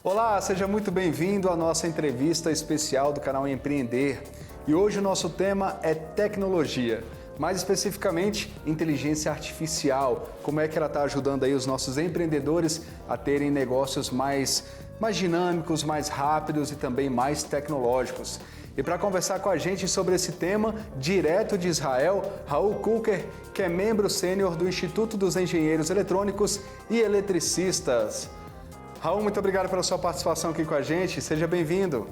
Olá, seja muito bem-vindo à nossa entrevista especial do canal Empreender. E hoje o nosso tema é tecnologia, mais especificamente inteligência artificial. Como é que ela está ajudando aí os nossos empreendedores a terem negócios mais dinâmicos, mais rápidos e também mais tecnológicos. E para conversar com a gente sobre esse tema, direto de Israel, Raul Kuker, que é membro sênior do Instituto dos Engenheiros Eletrônicos e Eletricistas. Raul, muito obrigado pela sua participação aqui com a gente. Seja bem-vindo.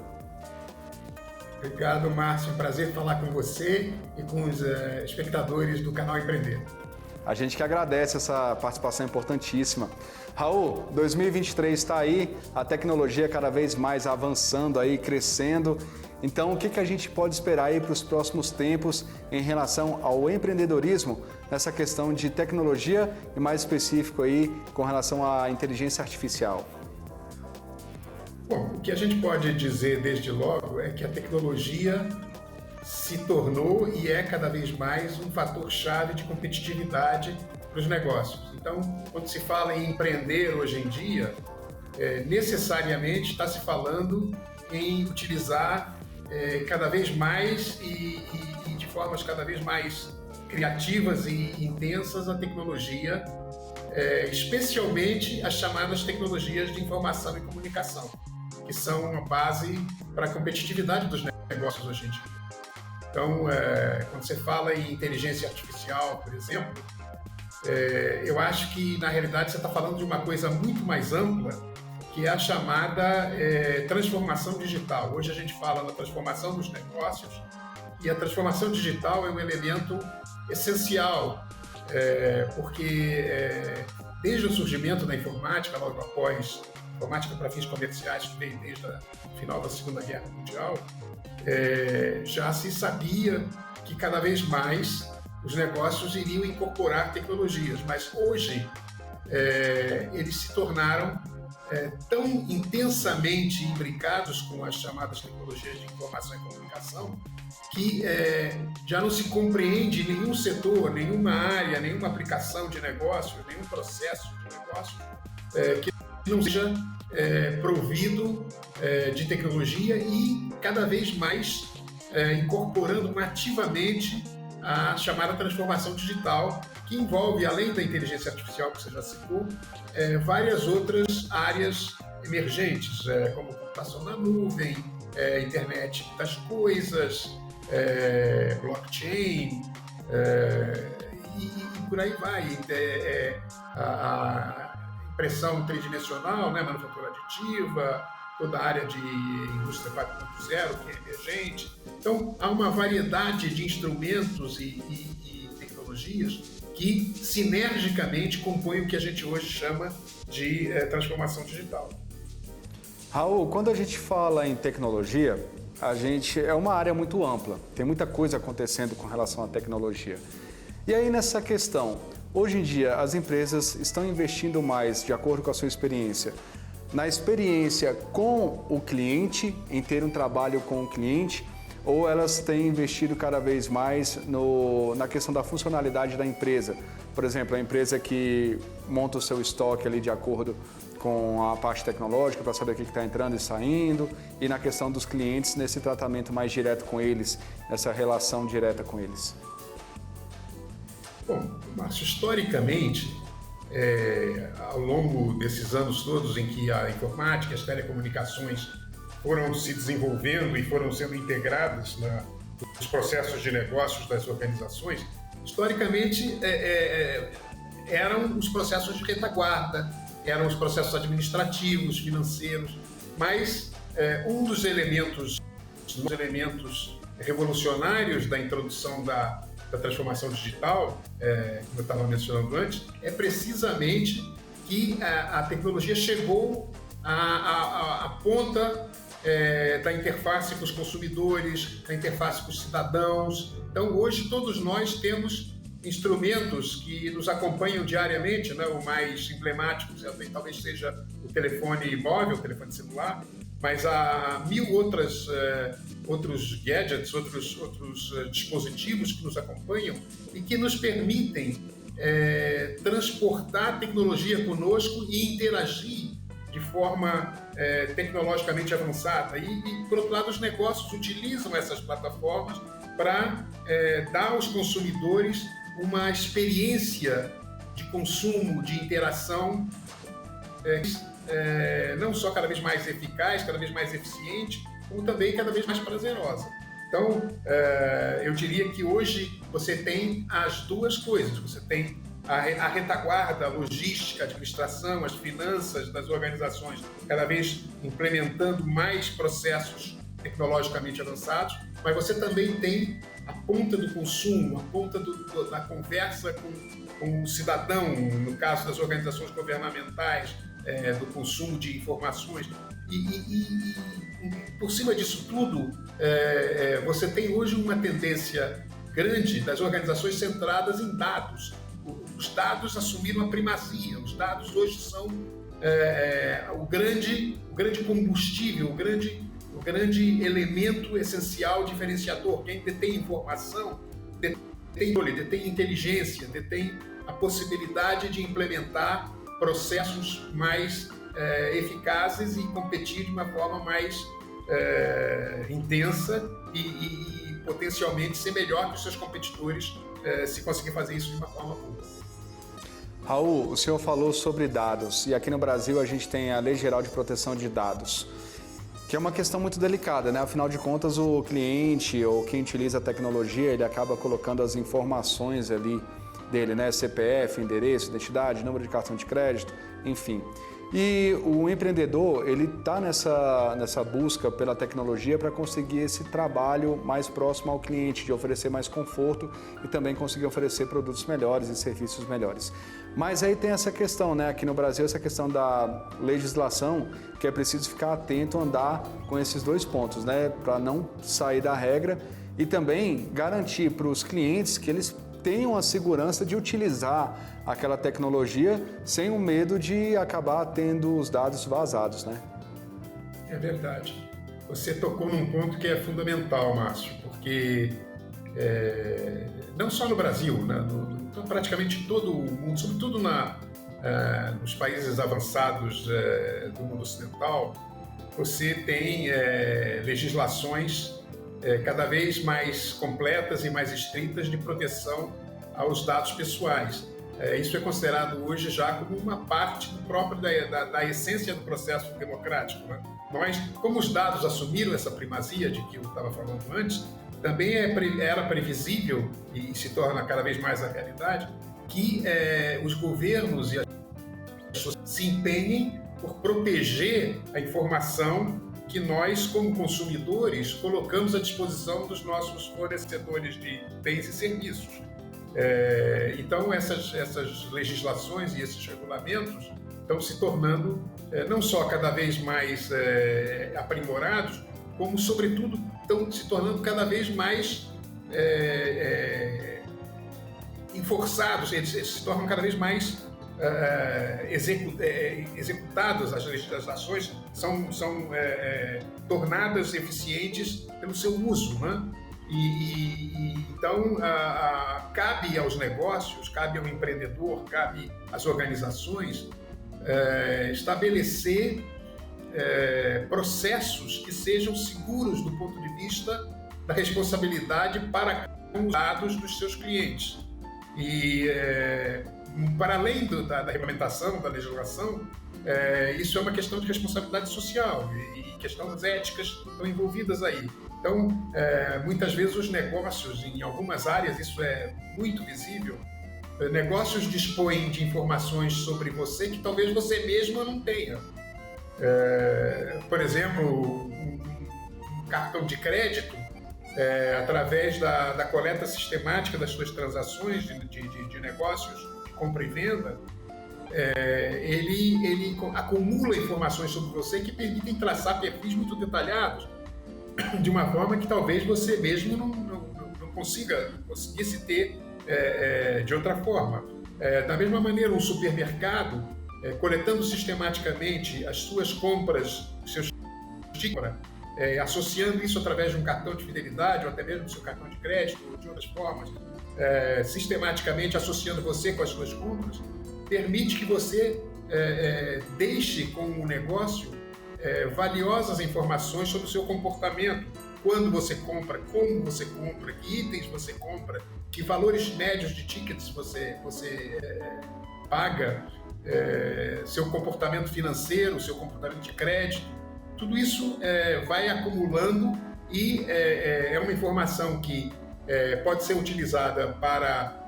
Obrigado, Márcio. É um prazer falar com você e com os espectadores do canal Empreender. A gente que agradece essa participação importantíssima. Raul, 2023 está aí, a tecnologia cada vez mais avançando aí, crescendo. Então, o que a gente pode esperar aí para os próximos tempos em relação ao empreendedorismo nessa questão de tecnologia e mais específico aí com relação à inteligência artificial? Bom, o que a gente pode dizer desde logo é que a tecnologia se tornou e é cada vez mais um fator-chave de competitividade para os negócios. Então, quando se fala em empreender hoje em dia, necessariamente está se falando em utilizar cada vez mais e de formas cada vez mais criativas e intensas a tecnologia, especialmente as chamadas tecnologias de informação e comunicação, que são uma base para a competitividade dos negócios hoje em dia. Então, quando você fala em inteligência artificial, por exemplo, eu acho que, na realidade, você está falando de uma coisa muito mais ampla, que é a chamada transformação digital. Hoje a gente fala na transformação dos negócios e a transformação digital é um elemento essencial, porque desde o surgimento da informática, logo após informática para fins comerciais, que veio desde o final da Segunda Guerra Mundial, já se sabia que cada vez mais os negócios iriam incorporar tecnologias, mas hoje eles se tornaram tão intensamente imbricados com as chamadas tecnologias de informação e comunicação que já não se compreende nenhum setor, nenhuma área, nenhuma aplicação de negócio, nenhum processo de negócio que não seja provido de tecnologia e cada vez mais incorporando nativamente a chamada transformação digital, que envolve, além da inteligência artificial que você já citou, várias outras áreas emergentes, como computação na nuvem, internet das coisas, blockchain, e por aí vai. A impressão tridimensional, manufatura aditiva, toda a área de indústria 4.0, que é emergente. Então, há uma variedade de instrumentos e tecnologias que sinergicamente compõem o que a gente hoje chama de transformação digital. Raul, quando a gente fala em tecnologia, é uma área muito ampla, tem muita coisa acontecendo com relação à tecnologia. E aí nessa questão, hoje em dia as empresas estão investindo mais, de acordo com a sua experiência, na experiência com o cliente, em ter um trabalho com o cliente, ou elas têm investido cada vez mais na questão da funcionalidade da empresa? Por exemplo, a empresa que monta o seu estoque ali de acordo com a parte tecnológica para saber o que está entrando e saindo, e na questão dos clientes, nesse tratamento mais direto com eles, nessa relação direta com eles. Bom, Márcio, historicamente, ao longo desses anos todos em que a informática e as telecomunicações foram se desenvolvendo e foram sendo integradas nos processos de negócios das organizações, historicamente eram os processos de retaguarda, eram os processos administrativos, financeiros, mas um dos elementos revolucionários da introdução da transformação digital, como eu estava mencionando antes, é precisamente que a tecnologia chegou à ponta da interface com os consumidores, da interface com os cidadãos. Então, hoje, todos nós temos instrumentos que nos acompanham diariamente, o mais emblemático talvez seja o telefone móvel, o telefone celular, mas há mil outros gadgets, outros dispositivos que nos acompanham e que nos permitem transportar tecnologia conosco e interagir de forma tecnologicamente avançada. E, por outro lado, os negócios utilizam essas plataformas para dar aos consumidores uma experiência de consumo, de interação, não só cada vez mais eficaz, cada vez mais eficiente, como também cada vez mais prazerosa. Então, eu diria que hoje você tem as duas coisas. Você tem a retaguarda, a logística, a administração, as finanças das organizações cada vez implementando mais processos tecnologicamente avançados, mas você também tem a ponta do consumo, a ponta da conversa com o cidadão, no caso das organizações governamentais, do consumo de informações. E por cima disso tudo, você tem hoje uma tendência grande das organizações centradas em dados. Os dados assumiram a primazia, os dados hoje são o grande combustível, o grande elemento essencial diferenciador. Quem detém informação detém inteligência, detém a possibilidade de implementar processos mais eficazes e competir de uma forma mais intensa e potencialmente ser melhor que os seus competidores se conseguir fazer isso de uma forma boa. Raul, o senhor falou sobre dados e aqui no Brasil a gente tem a Lei Geral de Proteção de Dados, que é uma questão muito delicada, né? Afinal de contas, o cliente ou quem utiliza a tecnologia, ele acaba colocando as informações ali dele, né? CPF, endereço, identidade, número de cartão de crédito, enfim. E o empreendedor, ele está nessa busca pela tecnologia para conseguir esse trabalho mais próximo ao cliente, de oferecer mais conforto e também conseguir oferecer produtos melhores e serviços melhores. Mas aí tem essa questão, né? Aqui no Brasil, essa questão da legislação, que é preciso ficar atento, andar com esses dois pontos, né? Para não sair da regra e também garantir para os clientes que eles tenham a segurança de utilizar aquela tecnologia sem o medo de acabar tendo os dados vazados, né? É verdade. Você tocou num ponto que é fundamental, Márcio, porque não só no Brasil, né? Então, praticamente todo o mundo, sobretudo nos países avançados do mundo ocidental, você tem legislações cada vez mais completas e mais estritas de proteção aos dados pessoais. Isso é considerado hoje já como uma parte do próprio da essência do processo democrático, né? Mas, como os dados assumiram essa primazia de que eu estava falando antes, também era previsível, e se torna cada vez mais a realidade, que os governos e as pessoas se empenhem por proteger a informação que nós, como consumidores, colocamos à disposição dos nossos fornecedores de bens e serviços. Então, essas legislações e esses regulamentos estão se tornando não só cada vez mais aprimorados, como, sobretudo, estão se tornando cada vez mais enforçados, eles se tornam cada vez mais executadas, as legislações são tornadas eficientes pelo seu uso, né? Então, cabe aos negócios, cabe ao empreendedor, cabe às organizações estabelecer processos que sejam seguros do ponto de vista da responsabilidade para com os dados dos seus clientes. E, para além da regulamentação, da legislação, isso é uma questão de responsabilidade social e questões éticas estão envolvidas aí. Então, muitas vezes os negócios, em algumas áreas isso é muito visível, negócios dispõem de informações sobre você que talvez você mesma não tenha. Por exemplo, um cartão de crédito, através da coleta sistemática das suas transações de negócios, de compra e venda, ele acumula informações sobre você que permitem traçar perfis muito detalhados, de uma forma que talvez você mesmo não conseguisse ter de outra forma. Da mesma maneira, um supermercado, coletando sistematicamente as suas compras, os seus tickets, associando isso através de um cartão de fidelidade ou até mesmo do seu cartão de crédito ou de outras formas, sistematicamente associando você com as suas compras, permite que você deixe com o negócio valiosas informações sobre o seu comportamento, quando você compra, como você compra, que itens você compra, que valores médios de tickets você paga, seu comportamento financeiro, seu comportamento de crédito. Tudo isso vai acumulando e é uma informação que pode ser utilizada para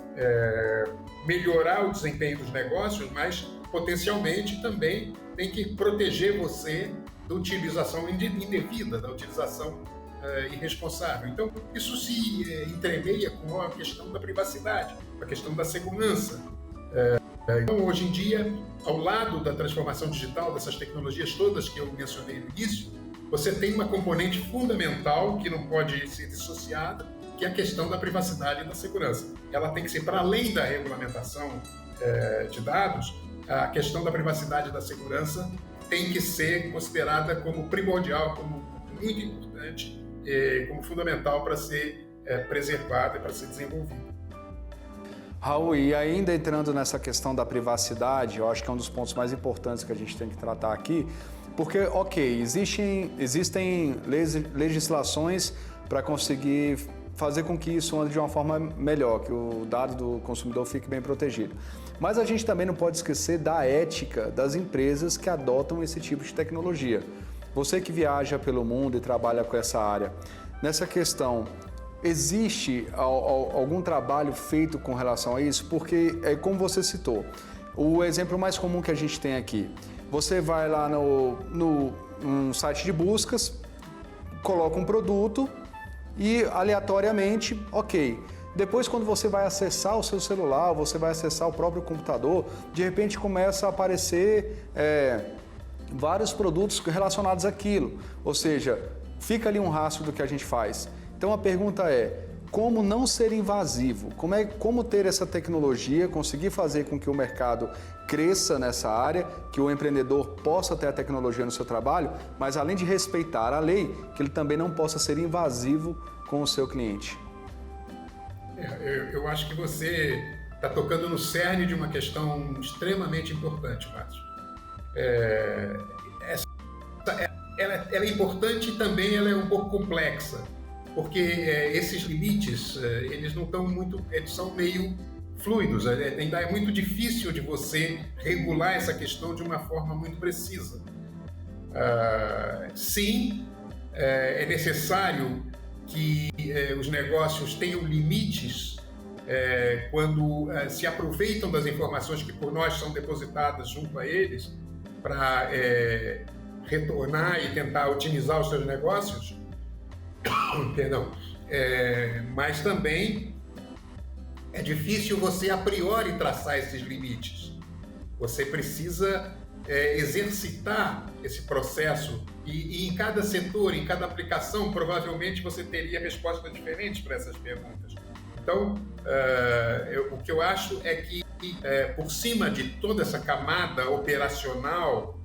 melhorar o desempenho dos negócios, mas potencialmente também tem que proteger você da utilização indevida, da utilização irresponsável. Então, isso se entremeia com a questão da privacidade, a questão da segurança. Então, hoje em dia, ao lado da transformação digital, dessas tecnologias todas que eu mencionei no início, você tem uma componente fundamental que não pode ser dissociada, que é a questão da privacidade e da segurança. Ela tem que ser, para além da regulamentação de dados, a questão da privacidade e da segurança tem que ser considerada como primordial, como muito importante, como fundamental para ser preservada e para ser desenvolvida. Raul, e ainda entrando nessa questão da privacidade, eu acho que é um dos pontos mais importantes que a gente tem que tratar aqui, porque, ok, existem legislações para conseguir fazer com que isso ande de uma forma melhor, que o dado do consumidor fique bem protegido. Mas a gente também não pode esquecer da ética das empresas que adotam esse tipo de tecnologia. Você que viaja pelo mundo e trabalha com essa área, nessa questão, existe algum trabalho feito com relação a isso? Porque, como você citou, o exemplo mais comum que a gente tem aqui, você vai lá num site de buscas, coloca um produto e aleatoriamente, ok. Depois, quando você vai acessar o seu celular, você vai acessar o próprio computador, de repente começa a aparecer vários produtos relacionados àquilo. Ou seja, fica ali um rastro do que a gente faz. Então a pergunta é, como não ser invasivo? Como ter essa tecnologia, conseguir fazer com que o mercado cresça nessa área, que o empreendedor possa ter a tecnologia no seu trabalho, mas além de respeitar a lei, que ele também não possa ser invasivo com o seu cliente? Eu acho que você está tocando no cerne de uma questão extremamente importante, Márcio. Ela é importante e também ela é um pouco complexa, porque esses limites, eles não estão muito, eles são meio fluidos, ainda é muito difícil de você regular essa questão de uma forma muito precisa. Sim, é necessário que os negócios tenham limites quando se aproveitam das informações que por nós são depositadas junto a eles para retornar e tentar otimizar os seus negócios. Perdão. Mas também é difícil você a priori traçar esses limites. Você precisa exercitar esse processo e em cada setor, em cada aplicação, provavelmente você teria respostas diferentes para essas perguntas. Então, o que eu acho é que por cima de toda essa camada operacional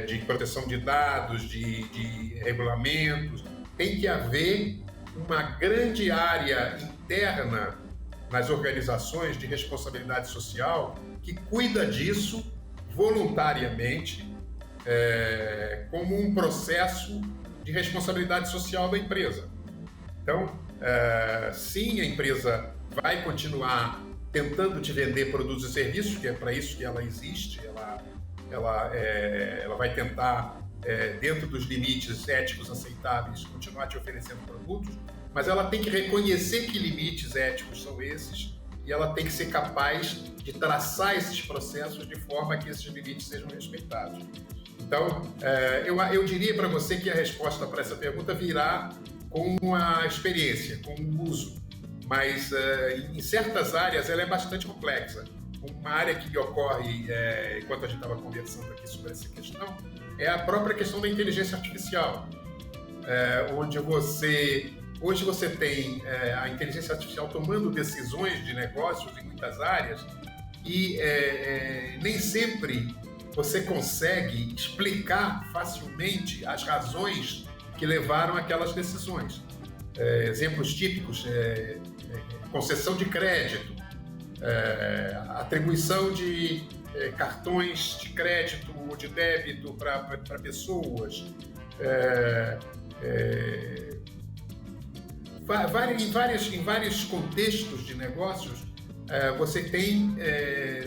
de proteção de dados, de regulamentos, tem que haver uma grande área interna nas organizações de responsabilidade social que cuida disso voluntariamente como um processo de responsabilidade social da empresa. Então, sim, a empresa vai continuar tentando te vender produtos e serviços, que é para isso que ela existe, ela vai tentar, dentro dos limites éticos aceitáveis, continuar te oferecendo produtos, mas ela tem que reconhecer que limites éticos são esses e ela tem que ser capaz de traçar esses processos de forma que esses limites sejam respeitados. Então, eu diria para você que a resposta para essa pergunta virá com a experiência, com o uso, mas em certas áreas ela é bastante complexa. Uma área que me ocorre enquanto a gente estava conversando aqui sobre essa questão é a própria questão da inteligência artificial, onde hoje você tem a inteligência artificial tomando decisões de negócios em muitas áreas e nem sempre você consegue explicar facilmente as razões que levaram aquelas decisões. Exemplos típicos, concessão de crédito, atribuição de cartões de crédito ou de débito para pessoas. Em vários contextos de negócios, você tem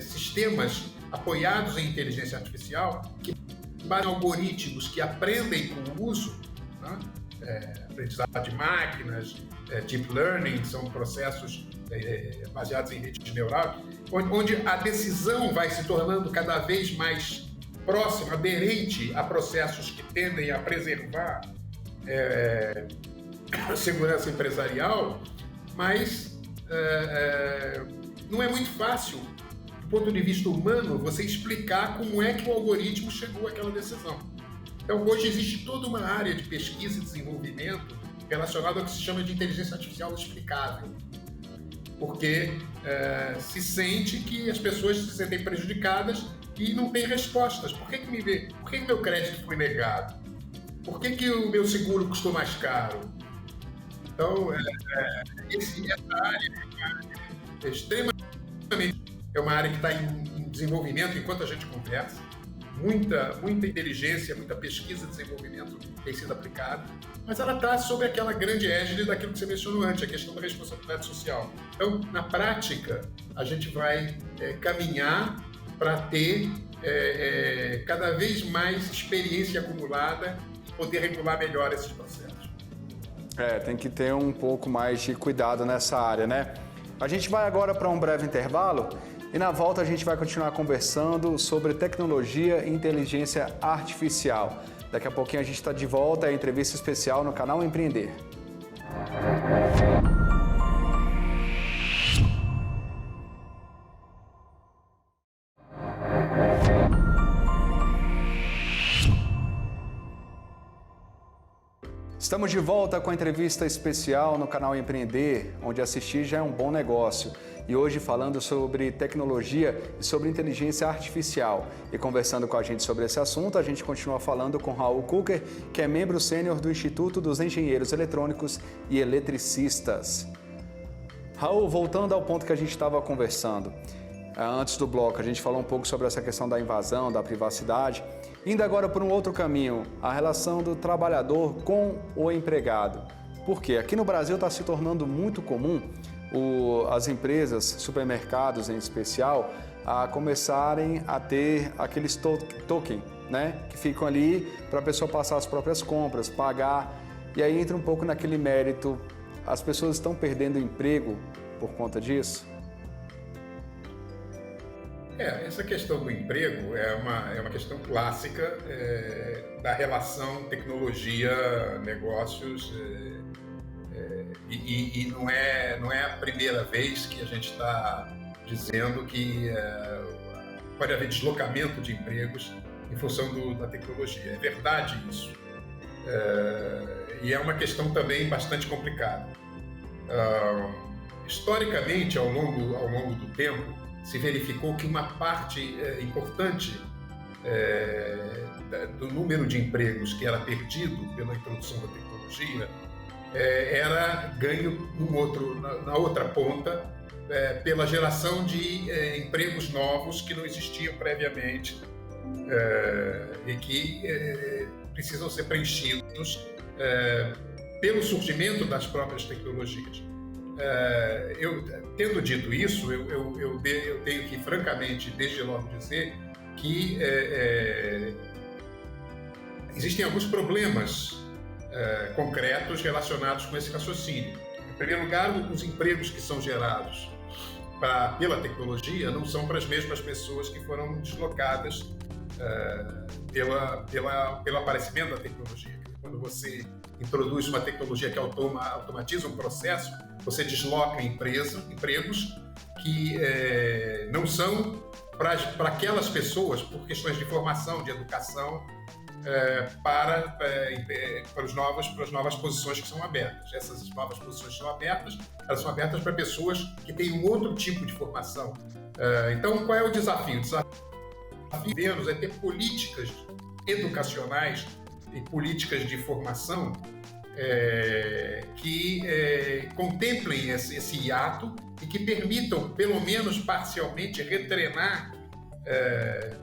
sistemas apoiados em inteligência artificial que basam em algoritmos que aprendem com o uso, né? Aprendizado de máquinas, deep learning, são processos baseados em redes neurais, onde a decisão vai se tornando cada vez mais próxima, aderente a processos que tendem a preservar a segurança empresarial, mas não é muito fácil, do ponto de vista humano, você explicar como é que o algoritmo chegou àquela decisão. Então, hoje existe toda uma área de pesquisa e desenvolvimento relacionada ao que se chama de inteligência artificial explicável, porque se sente que as pessoas se sentem prejudicadas e não têm respostas. Por que meu crédito foi negado? Por que o meu seguro custou mais caro? Então, essa área é extremamente... É uma área que está em desenvolvimento enquanto a gente conversa. Muita inteligência, muita pesquisa e desenvolvimento tem sido aplicada, mas ela está sob aquela grande égide daquilo que você mencionou antes, a questão da responsabilidade social. Então, na prática, a gente vai caminhar para ter cada vez mais experiência acumulada e poder regular melhor esses processos. Tem que ter um pouco mais de cuidado nessa área, né? A gente vai agora para um breve intervalo e na volta a gente vai continuar conversando sobre tecnologia e inteligência artificial. Daqui a pouquinho a gente está de volta, a entrevista especial no canal Empreender. Estamos de volta com a entrevista especial no canal Empreender, onde assistir já é um bom negócio. E hoje falando sobre tecnologia e sobre inteligência artificial. E conversando com a gente sobre esse assunto, a gente continua falando com Raul Kucker, que é membro sênior do Instituto dos Engenheiros Eletrônicos e Eletricistas. Raul, voltando ao ponto que a gente estava conversando, antes do bloco, a gente falou um pouco sobre essa questão da invasão, da privacidade. Indo agora por um outro caminho, a relação do trabalhador com o empregado. Por quê? Aqui no Brasil está se tornando muito comum as empresas, supermercados em especial, a começarem a ter aqueles token, né? Que ficam ali para a pessoa passar as próprias compras, pagar. E aí entra um pouco naquele mérito, as pessoas estão perdendo emprego por conta disso? Essa questão do emprego é uma questão clássica da relação tecnologia-negócios e não é a primeira vez que a gente está dizendo que pode haver deslocamento de empregos em função da tecnologia. É verdade isso. E é uma questão também bastante complicada. Historicamente, ao longo do tempo, se verificou que uma parte importante do número de empregos que era perdido pela introdução da tecnologia era ganho na outra ponta pela geração de empregos novos que não existiam previamente e que precisam ser preenchidos pelo surgimento das próprias tecnologias. Tendo dito isso, eu tenho que, francamente, desde logo dizer que existem alguns problemas concretos relacionados com esse raciocínio. Em primeiro lugar, os empregos que são gerados pela tecnologia não são para as mesmas pessoas que foram deslocadas pelo aparecimento da tecnologia. Quando você introduz uma tecnologia que automatiza um processo, você desloca empregos que não são para aquelas pessoas, por questões de formação, de educação, para as novas posições que são abertas. Essas novas posições elas são abertas para pessoas que têm um outro tipo de formação. Então, qual é o desafio? O desafio é ter políticas educacionais e políticas de formação que contemplem esse hiato e que permitam, pelo menos parcialmente, retrenar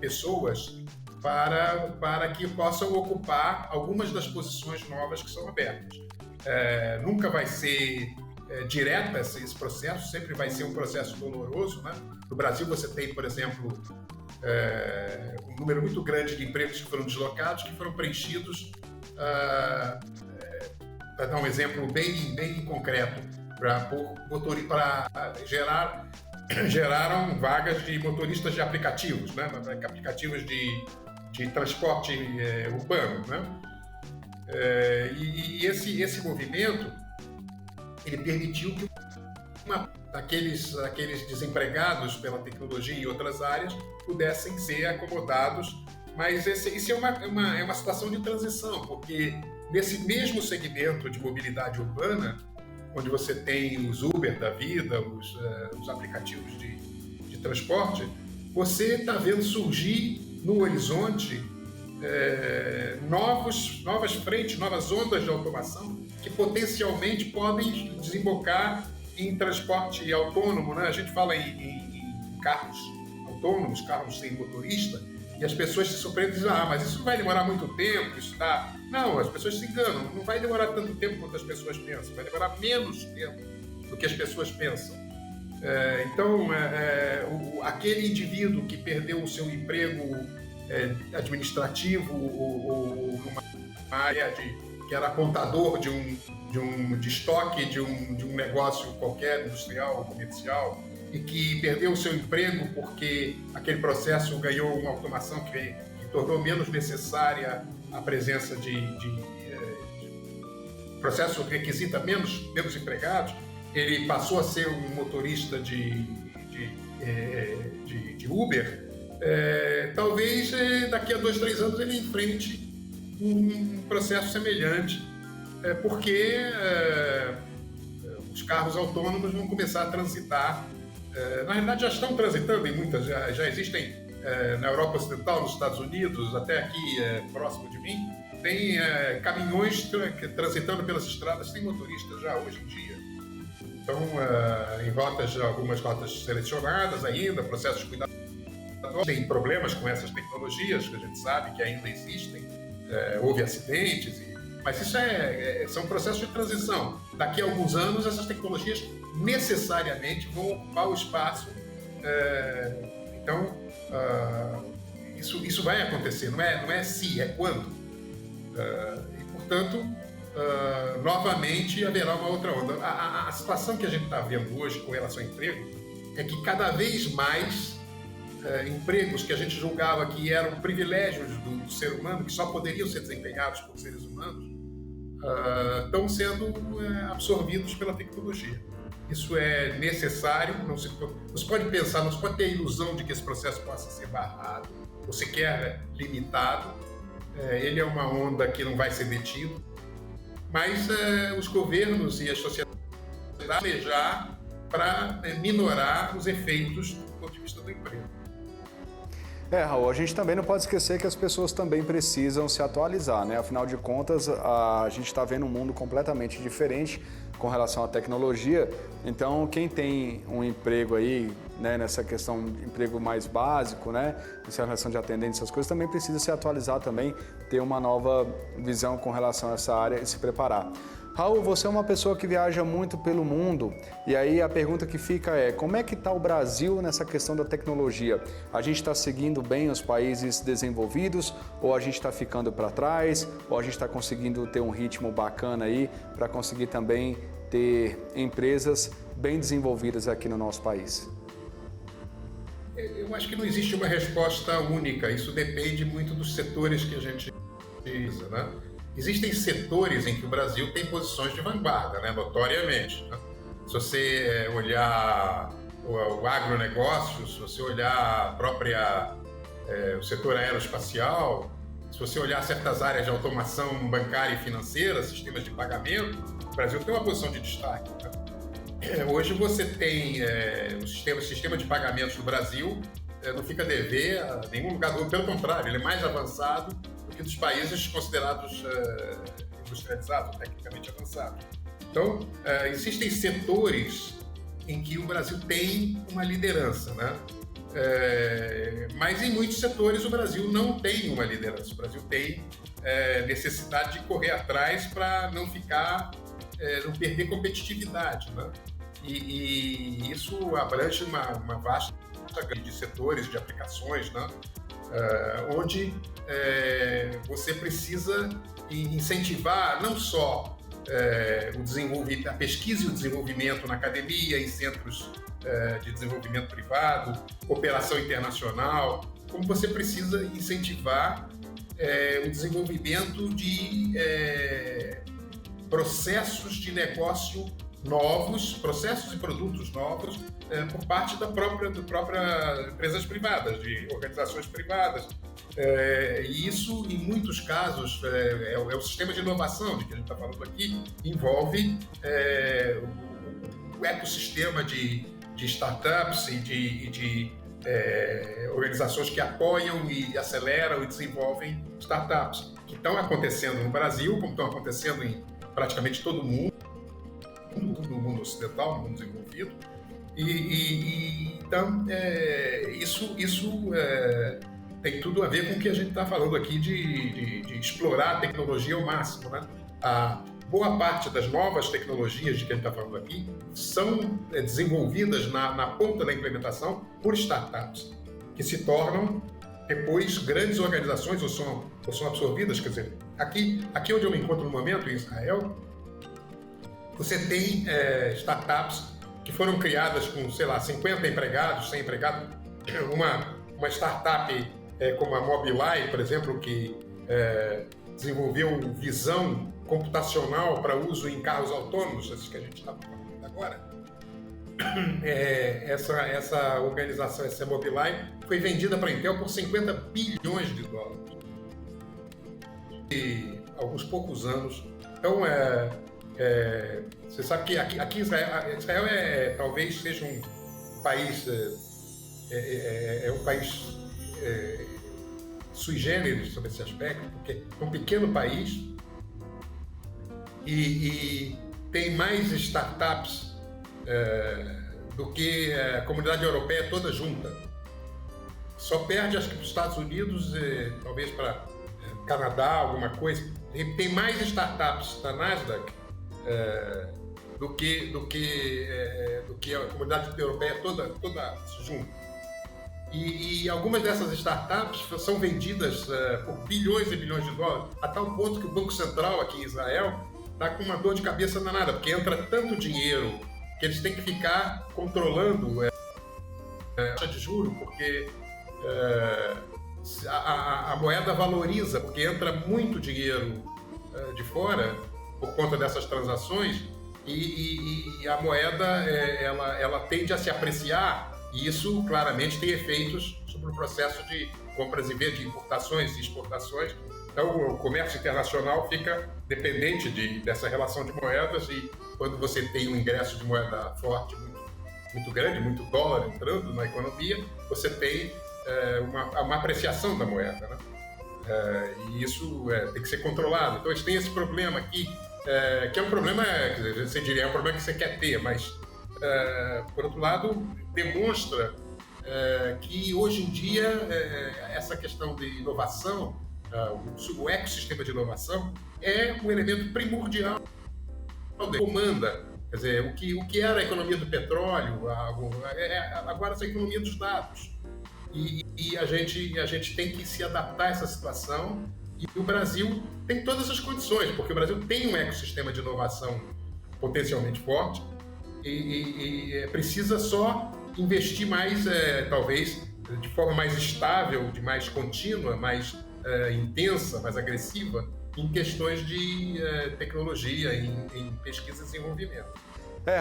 pessoas para que possam ocupar algumas das posições novas que são abertas. Nunca vai ser direta esse processo, sempre vai ser um processo doloroso, né? No Brasil você tem, por exemplo, um número muito grande de empregos que foram deslocados, que foram preenchidos, para dar um exemplo bem concreto, geraram vagas de motoristas de aplicativos, né? Aplicativos de transporte urbano, né? E esse movimento ele permitiu que aqueles desempregados pela tecnologia e outras áreas pudessem ser acomodados, mas isso é uma situação de transição, porque nesse mesmo segmento de mobilidade urbana, onde você tem os Uber da vida, os aplicativos de transporte, você está vendo surgir no horizonte novas frentes, novas ondas de automação que potencialmente podem desembocar em transporte autônomo, né? A gente fala em carros autônomos, carros sem motorista, e as pessoas se surpreendem e dizem, mas isso não vai demorar muito tempo, isso tá... Não, as pessoas se enganam, não vai demorar tanto tempo quanto as pessoas pensam, vai demorar menos tempo do que as pessoas pensam. Então, aquele indivíduo que perdeu o seu emprego administrativo ou numa área que era contador de estoque de um negócio qualquer, industrial ou comercial, e que perdeu o seu emprego porque aquele processo ganhou uma automação que tornou menos necessária a presença processo que requisita menos empregados, ele passou a ser um motorista de Uber. Talvez daqui a 2, 3 anos ele enfrente um processo semelhante, porque os carros autônomos vão começar a transitar. Na realidade já estão transitando em muitas, já existem na Europa Ocidental, nos Estados Unidos, até aqui próximo de mim, tem caminhões transitando pelas estradas sem motorista já hoje em dia. Então, em algumas rotas selecionadas ainda, processos cuidadosos, tem problemas com essas tecnologias que a gente sabe que ainda existem, houve acidentes, mas isso são processos de transição. Daqui a alguns anos, essas tecnologias necessariamente vão ocupar o espaço. Então, isso vai acontecer, não é se, é quando. E, portanto, novamente haverá uma outra onda. A situação que a gente está vendo hoje com relação ao emprego é que cada vez mais empregos que a gente julgava que eram privilégios do ser humano, que só poderiam ser desempenhados por seres humanos, estão sendo absorvidos pela tecnologia. Isso é necessário, não se pode pensar, não se pode ter a ilusão de que esse processo possa ser barrado ou sequer limitado. Ele é uma onda que não vai ser detido, mas os governos e as sociedades planejar para minorar os efeitos do ponto de vista do emprego. Raul, a gente também não pode esquecer que as pessoas também precisam se atualizar, né? Afinal de contas, a gente está vendo um mundo completamente diferente com relação à tecnologia. Então, quem tem um emprego aí, né, nessa questão de emprego mais básico, né, nessa relação de atendente, essas coisas, também precisa se atualizar também, ter uma nova visão com relação a essa área e se preparar. Raul, você é uma pessoa que viaja muito pelo mundo, e aí a pergunta que fica é, como é que está o Brasil nessa questão da tecnologia? A gente está seguindo bem os países desenvolvidos, ou a gente está ficando para trás, ou a gente está conseguindo ter um ritmo bacana aí para conseguir também ter empresas bem desenvolvidas aqui no nosso país? Eu acho que não existe uma resposta única, isso depende muito dos setores que a gente utiliza, né? Existem setores em que o Brasil tem posições de vanguarda, né, notoriamente. Né? Se você olhar o agronegócio, se você olhar o setor aeroespacial, se você olhar certas áreas de automação bancária e financeira, sistemas de pagamento, o Brasil tem uma posição de destaque. Né? Hoje você tem o sistema de pagamentos do Brasil, não fica a dever a nenhum lugar do mundo, pelo contrário, ele é mais avançado dos países considerados industrializados, tecnicamente avançados. Então, existem setores em que o Brasil tem uma liderança, né? Mas em muitos setores o Brasil não tem uma liderança. O Brasil tem necessidade de correr atrás para não não perder competitividade, né? E isso abrange uma vasta gama de setores, de aplicações, né? Onde você precisa incentivar não só a pesquisa e o desenvolvimento na academia, em centros de desenvolvimento privado, cooperação internacional, como você precisa incentivar o desenvolvimento de processos de negócio novos, processos e produtos novos por parte das próprias empresas privadas, de organizações privadas. E isso, em muitos casos, é o sistema de inovação de que a gente está falando aqui, envolve o ecossistema de startups e de organizações que apoiam e aceleram e desenvolvem startups, que estão acontecendo no Brasil, como estão acontecendo em praticamente todo o mundo, no mundo ocidental, no mundo desenvolvido. Então, isso tem tudo a ver com o que a gente está falando aqui de explorar a tecnologia ao máximo, né? A boa parte das novas tecnologias de que a gente está falando aqui são desenvolvidas na ponta da implementação por startups, que se tornam depois grandes organizações ou são absorvidas. Quer dizer, aqui onde eu me encontro no momento, em Israel, você tem startups que foram criadas com, sei lá, 50 empregados, 100 empregados. Uma startup como a Mobileye, por exemplo, que desenvolveu visão computacional para uso em carros autônomos, esses que a gente está falando agora. Essa organização, essa Mobileye, foi vendida para a Intel por 50 bilhões de dólares. E alguns poucos anos. Então, você sabe que aqui Israel talvez seja um país, um país sui generis sobre esse aspecto, porque é um pequeno país e tem mais startups do que a comunidade europeia toda junta. Só perde, acho que, para os Estados Unidos, talvez para Canadá, alguma coisa. Tem mais startups da Nasdaq do que a comunidade europeia toda junta. E algumas dessas startups são vendidas por bilhões e bilhões de dólares, a tal ponto que o Banco Central aqui em Israel está com uma dor de cabeça danada, porque entra tanto dinheiro que eles têm que ficar controlando a taxa de juros, porque a moeda valoriza, porque entra muito dinheiro de fora por conta dessas transações e a moeda ela tende a se apreciar, e isso claramente tem efeitos sobre o processo de compras e vendas, de importações e exportações. Então o comércio internacional fica dependente dessa relação de moedas, e quando você tem um ingresso de moeda forte muito grande, muito dólar entrando na economia, você tem uma apreciação da moeda, né? E isso tem que ser controlado. Então a gente tem esse problema aqui, que é um problema, você diria, é um problema que você quer ter, mas por outro lado demonstra que hoje em dia essa questão de inovação, o ecossistema de inovação é um elemento primordial que comanda. Quer dizer, o que era a economia do petróleo, agora essa economia dos dados. E a gente tem que se adaptar a essa situação, e o Brasil tem todas as condições, porque o Brasil tem um ecossistema de inovação potencialmente forte e precisa só investir mais, talvez, de forma mais estável, de mais contínua, mais intensa, mais agressiva, em questões de tecnologia, em pesquisa e desenvolvimento.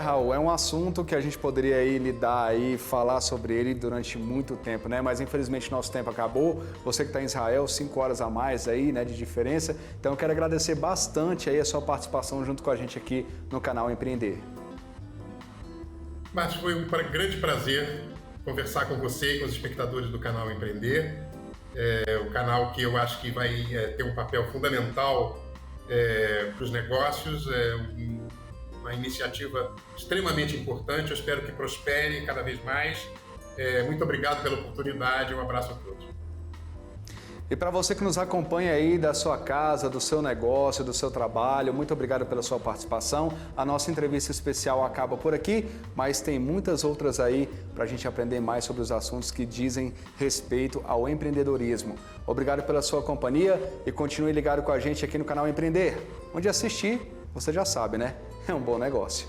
Raul, é um assunto que a gente poderia aí lidar aí, falar sobre ele durante muito tempo, né? Mas infelizmente nosso tempo acabou. Você que está em Israel, 5 horas a mais aí, né, de diferença. Então eu quero agradecer bastante aí a sua participação junto com a gente aqui no canal Empreender. Mas foi um grande prazer conversar com você e com os espectadores do canal Empreender. O canal que eu acho que vai ter um papel fundamental para os negócios, uma iniciativa extremamente importante. Eu espero que prospere cada vez mais. Muito obrigado pela oportunidade, um abraço a todos. E para você que nos acompanha aí da sua casa, do seu negócio, do seu trabalho, muito obrigado pela sua participação. A nossa entrevista especial acaba por aqui, mas tem muitas outras aí para a gente aprender mais sobre os assuntos que dizem respeito ao empreendedorismo. Obrigado pela sua companhia e continue ligado com a gente aqui no canal Empreender, onde assistir, você já sabe, né? É um bom negócio.